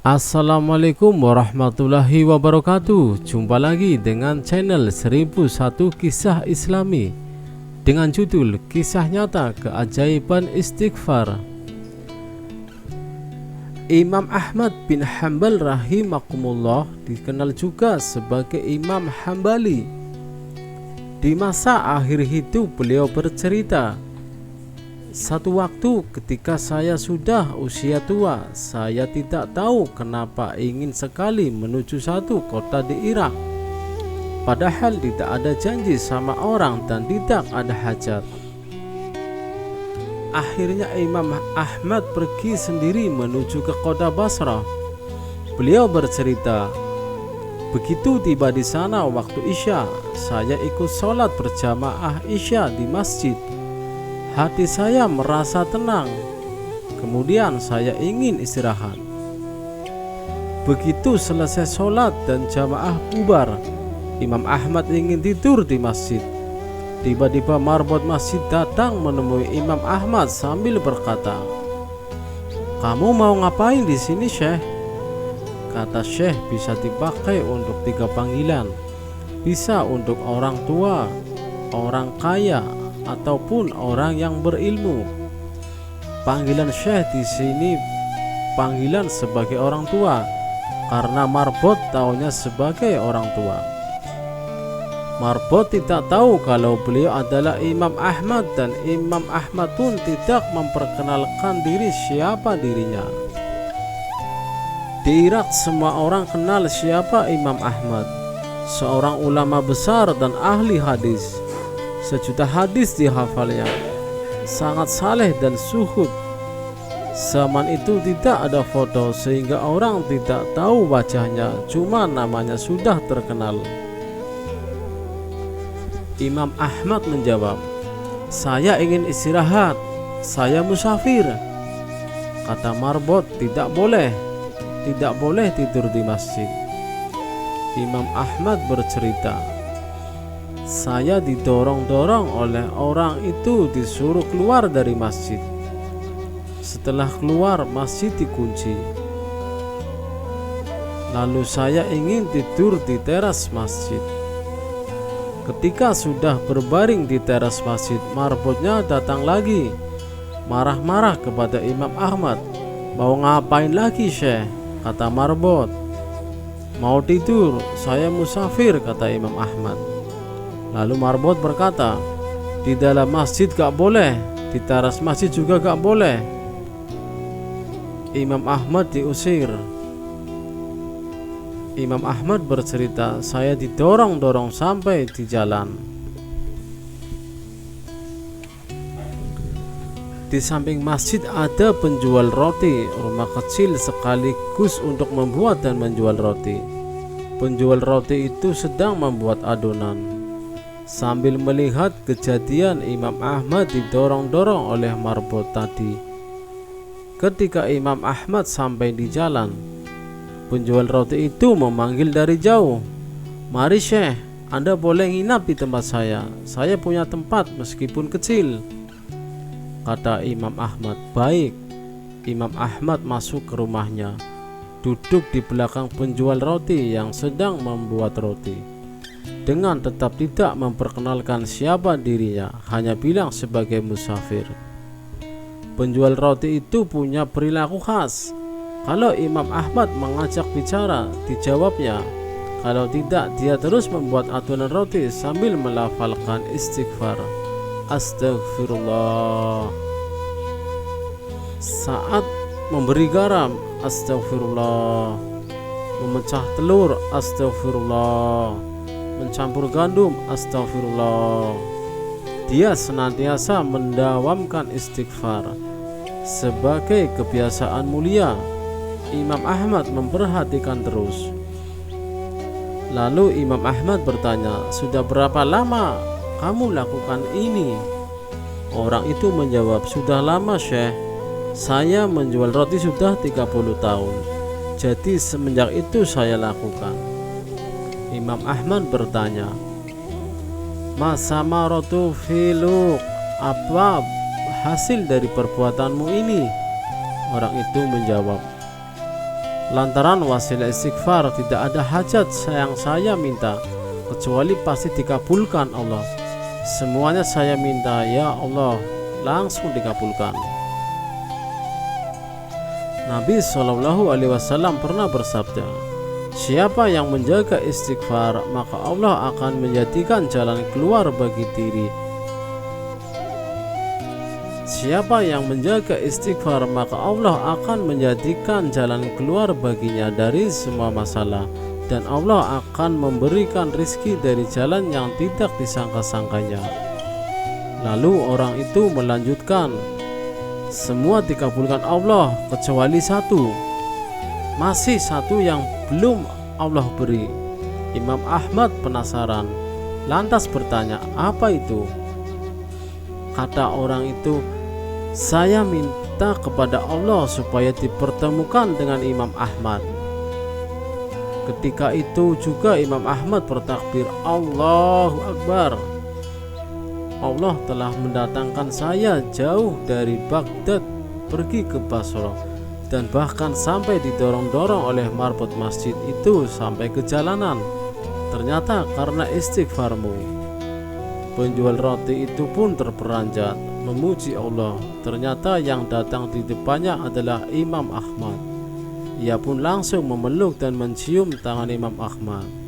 Assalamualaikum warahmatullahi wabarakatuh. Jumpa lagi dengan channel 1001 Kisah Islami dengan judul Kisah Nyata Keajaiban Istighfar. Imam Ahmad bin Hanbal rahimakumullah dikenal juga sebagai Imam Hambali. Di masa akhir hidup beliau bercerita, "Satu waktu ketika saya sudah usia tua, saya tidak tahu kenapa ingin sekali menuju satu kota di Irak. Padahal tidak ada janji sama orang dan tidak ada hajat. Akhirnya Imam Ahmad pergi sendiri menuju ke kota Basrah." Beliau bercerita, "Begitu tiba di sana waktu Isya, saya ikut sholat berjamaah Isya di masjid. Hati saya merasa tenang. Kemudian saya ingin istirahat. Begitu selesai sholat dan jamaah bubar, Imam Ahmad ingin tidur di masjid. Tiba-tiba marbot masjid datang menemui Imam Ahmad sambil berkata, 'Kamu mau ngapain di sini, Syekh?' Kata Syekh bisa dipakai untuk 3 panggilan. Bisa untuk orang tua, orang kaya, ataupun orang yang berilmu. Panggilan Syekh di sini panggilan sebagai orang tua, karena marbot taunya sebagai orang tua. Marbot tidak tahu kalau beliau adalah Imam Ahmad, dan Imam Ahmad pun tidak memperkenalkan diri siapa dirinya. Di Irak semua orang kenal siapa Imam Ahmad, seorang ulama besar dan ahli hadis. 1.000.000 hadis dihafalnya, sangat saleh dan zuhud. Zaman itu tidak ada foto sehingga orang tidak tahu wajahnya, cuma namanya sudah terkenal. Imam Ahmad menjawab, "Saya ingin istirahat, saya musafir." Kata marbot, tidak boleh tidur di masjid." Imam Ahmad bercerita, "Saya didorong-dorong oleh orang itu disuruh keluar dari masjid. Setelah keluar, masjid dikunci. Lalu saya ingin tidur di teras masjid. Ketika sudah berbaring di teras masjid, marbotnya datang lagi, marah-marah kepada Imam Ahmad. 'Mau ngapain lagi, Syekh?' kata marbot. 'Mau tidur, saya musafir,' kata Imam Ahmad. Lalu marbot berkata, 'Di dalam masjid gak boleh, di teras masjid juga gak boleh.' Imam Ahmad diusir. Imam Ahmad bercerita, "Saya didorong-dorong sampai di jalan. Di samping masjid ada penjual roti, rumah kecil sekaligus untuk membuat dan menjual roti. Penjual roti itu sedang membuat adonan. Sambil melihat kejadian, Imam Ahmad didorong-dorong oleh marbot tadi. Ketika Imam Ahmad sampai di jalan, penjual roti itu memanggil dari jauh, 'Mari Syekh, Anda boleh nginap di tempat saya. Saya punya tempat meskipun kecil.' Kata Imam Ahmad, 'Baik.' Imam Ahmad masuk ke rumahnya, duduk di belakang penjual roti yang sedang membuat roti. Dengan tetap tidak memperkenalkan siapa dirinya, hanya bilang sebagai musafir. Penjual roti itu punya perilaku khas. Kalau Imam Ahmad mengajak bicara, dijawabnya. Kalau tidak, dia terus membuat adonan roti sambil melafalkan istighfar. Astagfirullah. Saat memberi garam, astagfirullah. Memecah telur, astagfirullah. Mencampur gandum, astagfirullah. Dia senantiasa mendawamkan istighfar sebagai kebiasaan mulia. Imam Ahmad memperhatikan terus. Lalu Imam Ahmad bertanya, 'Sudah berapa lama kamu lakukan ini?' Orang itu menjawab, 'Sudah lama, Syekh. Saya menjual roti sudah 30 tahun. Jadi semenjak itu saya lakukan.' Imam Ahmad bertanya, 'Ma samaratu filuk, apa hasil dari perbuatanmu ini?' Orang itu menjawab, Lantaran wasilah istighfar tidak ada hajat yang saya minta kecuali pasti dikabulkan Allah. Semuanya saya minta, ya Allah, langsung dikabulkan. Nabi SAW pernah bersabda, siapa yang menjaga istighfar, maka Allah akan menjadikan jalan keluar bagi diri. Siapa yang menjaga istighfar, maka Allah akan menjadikan jalan keluar baginya dari semua masalah, dan Allah akan memberikan rizki dari jalan yang tidak disangka-sangkanya. Lalu orang itu melanjutkan, semua dikabulkan Allah kecuali satu. Masih satu yang belum Allah beri. Imam Ahmad penasaran, lantas bertanya, apa itu? Kata orang itu, saya minta kepada Allah supaya dipertemukan dengan Imam Ahmad. Ketika itu juga Imam Ahmad bertakbir, Allahu Akbar. Allah telah mendatangkan saya jauh dari Baghdad pergi ke Basra, dan bahkan sampai didorong-dorong oleh marbot masjid itu sampai ke jalanan. Ternyata karena istighfarmu. Penjual roti itu pun terperanjat memuji Allah. Ternyata yang datang di depannya adalah Imam Ahmad. Ia pun langsung memeluk dan mencium tangan Imam Ahmad.